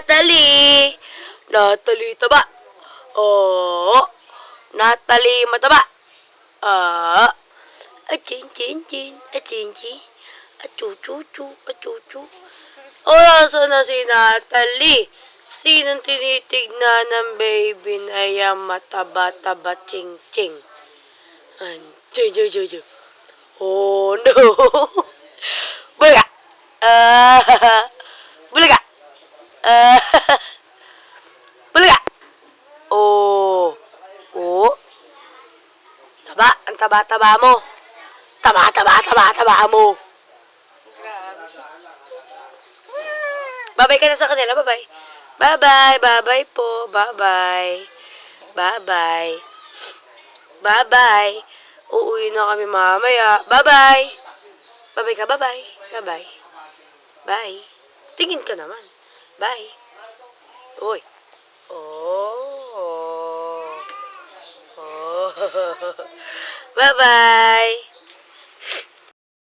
Natalie! Natalie, taba! Oh! Natalie, mataba! Chin. Achu-chu-chu. Oh, nasa na si Natalie? Sinong tinitignan ng baby na yan mataba-taba ching-ching? Ching. Oh, no! Bulaga! Bulaga! Bulaga! Oh! Taba! Ang taba-taba mo! Taba mo! Bye-bye ka na sa kanila. Bye-bye. Bye-bye. Bye-bye po. Bye-bye. Bye-bye. Bye-bye. Uuwi na kami mamaya. Bye-bye. Bye-bye ka. Bye-bye. Bye-bye. Bye. Tingin ka naman. Bye. Uy. Oh. Bye-bye.